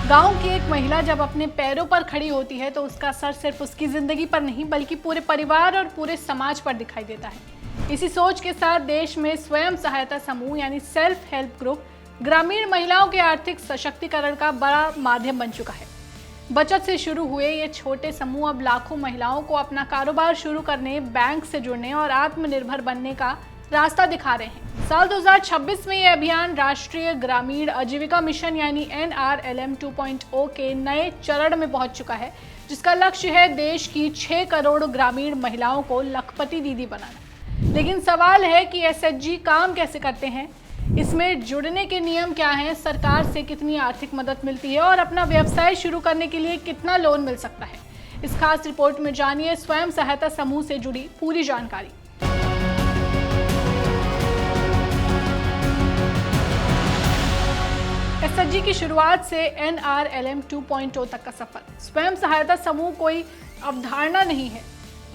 गांव की एक महिला जब अपने पैरों पर खड़ी होती है तो उसका असर सिर्फ उसकी जिंदगी पर नहीं बल्कि पूरे परिवार और पूरे समाज पर दिखाई देता है। इसी सोच के साथ देश में स्वयं सहायता समूह यानी सेल्फ हेल्प ग्रुप ग्रामीण महिलाओं के आर्थिक सशक्तिकरण का बड़ा माध्यम बन चुका है। बचत से शुरू हुए ये छोटे समूह अब लाखों महिलाओं को अपना कारोबार शुरू करने, बैंक से जुड़ने और आत्मनिर्भर बनने का रास्ता दिखा रहे हैं। साल 2026 में यह अभियान राष्ट्रीय ग्रामीण आजीविका मिशन यानी NRLM 2.0 के नए चरण में पहुंच चुका है, जिसका लक्ष्य है देश की 6 करोड़ ग्रामीण महिलाओं को लखपति दीदी बनाना। लेकिन सवाल है कि SHG काम कैसे करते हैं, इसमें जुड़ने के नियम क्या हैं, सरकार से कितनी आर्थिक मदद मिलती है और अपना व्यवसाय शुरू करने के लिए कितना लोन मिल सकता है। इस खास रिपोर्ट में जानिए स्वयं सहायता समूह से जुड़ी पूरी जानकारी। SHG की शुरुआत से NRLM 2.0 तक का सफर। स्वयं सहायता समूह कोई अवधारणा नहीं है।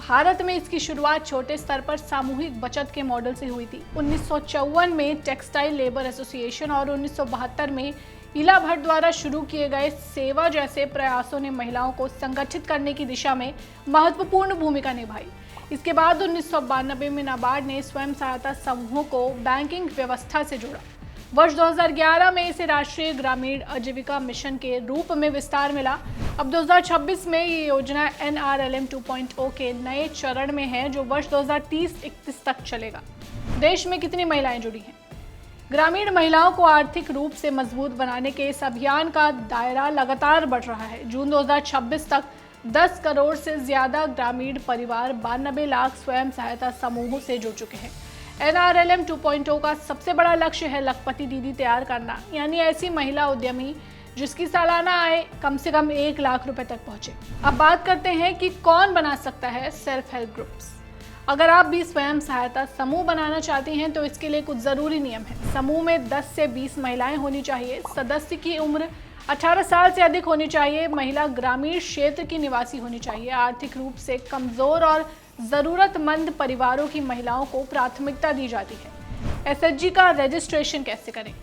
भारत में इसकी शुरुआत छोटे स्तर पर सामूहिक बचत के मॉडल से हुई थी। 1954 में टेक्सटाइल लेबर एसोसिएशन और 1972 में इला भट्ट द्वारा शुरू किए गए सेवा जैसे प्रयासों ने महिलाओं को संगठित करने की दिशा में महत्वपूर्ण भूमिका निभाई। इसके बाद 1992 में नाबार्ड ने स्वयं सहायता समूहों को बैंकिंग व्यवस्था से जोड़ा। वर्ष 2011 में इसे राष्ट्रीय ग्रामीण आजीविका मिशन के रूप में विस्तार मिला। अब 2026 में ये योजना NRLM 2.0 के नए चरण में है, जो वर्ष 2030-31 तक चलेगा। देश में कितनी महिलाएं जुड़ी हैं? ग्रामीण महिलाओं को आर्थिक रूप से मजबूत बनाने के इस अभियान का दायरा लगातार बढ़ रहा है। जून 2026 तक 10 करोड़ से ज्यादा ग्रामीण परिवार 92 लाख स्वयं सहायता समूहों से जुड़ चुके हैं। NRLM 2.0 का सबसे बड़ा लक्ष्य है लखपति दीदी तैयार करना, यानी ऐसी महिला उद्यमी जिसकी सालाना आय कम से कम 1 लाख रुपए तक पहुंचे। अब बात करते हैं कि कौन बना सकता है सेल्फ हेल्प ग्रुप्स। अगर आप भी स्वयं सहायता समूह बनाना चाहती हैं तो इसके लिए कुछ जरूरी नियम है। समूह में 10 से 20 महिलाएं होनी चाहिए। सदस्य की उम्र 18 साल से अधिक होनी चाहिए। महिला ग्रामीण क्षेत्र की निवासी होनी चाहिए। आर्थिक रूप से कमजोर और जरूरतमंद परिवारों की महिलाओं को प्राथमिकता दी जाती है। SHG का रजिस्ट्रेशन कैसे करें?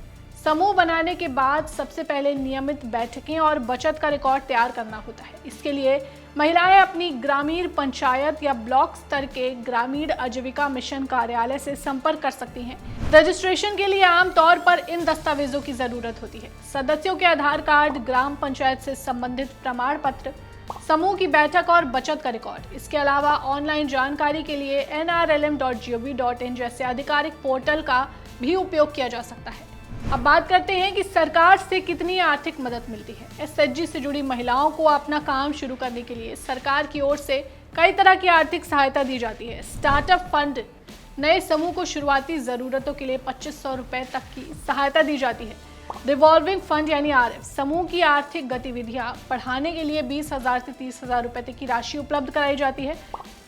समूह बनाने के बाद सबसे पहले नियमित बैठकें और बचत का रिकॉर्ड तैयार करना होता है। इसके लिए महिलाएं अपनी ग्रामीण पंचायत या ब्लॉक स्तर के ग्रामीण आजीविका मिशन कार्यालय से संपर्क कर सकती हैं। रजिस्ट्रेशन के लिए आमतौर पर इन दस्तावेजों की जरूरत होती है: सदस्यों के आधार कार्ड, ग्राम पंचायत से संबंधित प्रमाण पत्र, समूह की बैठक और बचत का रिकॉर्ड। इसके अलावा ऑनलाइन जानकारी के लिए nrlm.gov.in जैसे आधिकारिक पोर्टल का भी उपयोग किया जा सकता है। अब बात करते हैं कि सरकार से कितनी आर्थिक मदद मिलती है। SHG से जुड़ी महिलाओं को अपना काम शुरू करने के लिए सरकार की ओर से कई तरह की आर्थिक सहायता दी जाती है। स्टार्टअप फंड, नए समूह को शुरुआती जरूरतों के लिए 2500 रुपए तक की सहायता दी जाती है। रिवॉल्विंग फंड यानी RF, समूह की आर्थिक गतिविधियां बढ़ाने के लिए 20,000 से 30,000 रुपए तक की राशि उपलब्ध कराई जाती है।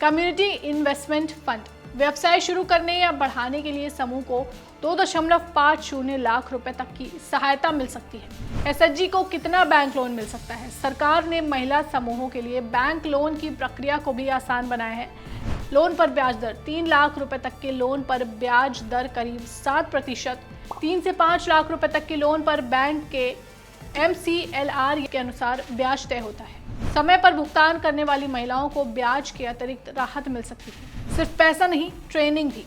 कम्युनिटी इन्वेस्टमेंट फंड, व्यवसाय शुरू करने या बढ़ाने के लिए समूह को 2.50 लाख रुपए तक की सहायता मिल सकती है। SHG को कितना बैंक लोन मिल सकता है? सरकार ने महिला समूहों के लिए बैंक लोन की प्रक्रिया को भी आसान बनाया है। लोन पर ब्याज दर 3 लाख रुपए तक के लोन पर ब्याज दर करीब 7%, 3 से 5 लाख रुपए तक के लोन पर बैंक के MCLR के अनुसार ब्याज तय होता है। समय पर भुगतान करने वाली महिलाओं को ब्याज के अतिरिक्त राहत मिल सकती है। सिर्फ पैसा नहीं, ट्रेनिंग भी।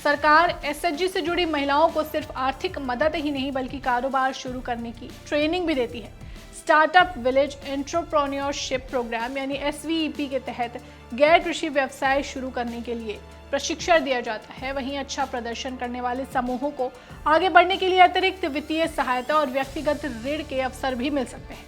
सरकार SHG से जुड़ी महिलाओं को सिर्फ आर्थिक मदद ही नहीं बल्कि कारोबार शुरू करने की ट्रेनिंग भी देती है। स्टार्टअप विलेज एंटरप्रेन्योरशिप प्रोग्राम यानी SVEP के तहत गैर कृषि व्यवसाय शुरू करने के लिए प्रशिक्षण दिया जाता है। वहीं अच्छा प्रदर्शन करने वाले समूहों को आगे बढ़ने के लिए अतिरिक्त वित्तीय सहायता और व्यक्तिगत ऋण के अवसर भी मिल सकते हैं।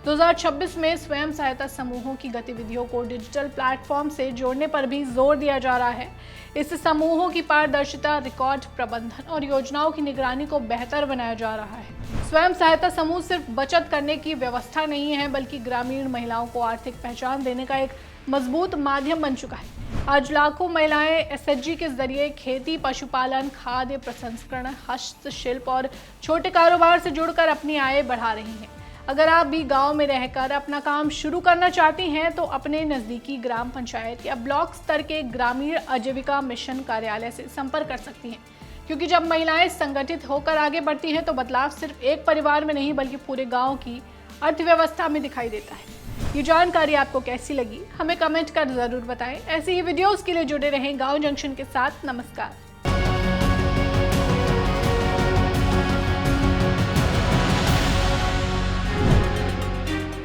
2026 में स्वयं सहायता समूहों की गतिविधियों को डिजिटल प्लेटफॉर्म से जोड़ने पर भी जोर दिया जा रहा है। इससे समूहों की पारदर्शिता, रिकॉर्ड प्रबंधन और योजनाओं की निगरानी को बेहतर बनाया जा रहा है। स्वयं सहायता समूह सिर्फ बचत करने की व्यवस्था नहीं है बल्कि ग्रामीण महिलाओं को आर्थिक पहचान देने का एक मजबूत माध्यम बन चुका है। आज लाखों महिलाएं SHG के जरिए खेती, पशुपालन, खाद्य प्रसंस्करण, हस्तशिल्प और छोटे कारोबार से जुड़कर अपनी आय बढ़ा रही हैं। अगर आप भी गांव में रहकर अपना काम शुरू करना चाहती हैं तो अपने नज़दीकी ग्राम पंचायत या ब्लॉक स्तर के ग्रामीण आजीविका मिशन कार्यालय से संपर्क कर सकती हैं, क्योंकि जब महिलाएं संगठित होकर आगे बढ़ती हैं तो बदलाव सिर्फ एक परिवार में नहीं बल्कि पूरे गांव की अर्थव्यवस्था में दिखाई देता है। ये जानकारी आपको कैसी लगी हमें कमेंट कर जरूर बताएं। ऐसे ही वीडियोस के लिए जुड़े रहें गांव जंक्शन के साथ। नमस्कार।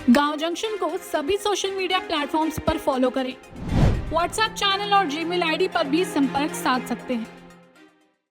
गांव जंक्शन को सभी सोशल मीडिया प्लेटफॉर्म्स पर फॉलो करें। व्हाट्सएप चैनल और जीमेल आईडी पर भी संपर्क साध सकते हैं।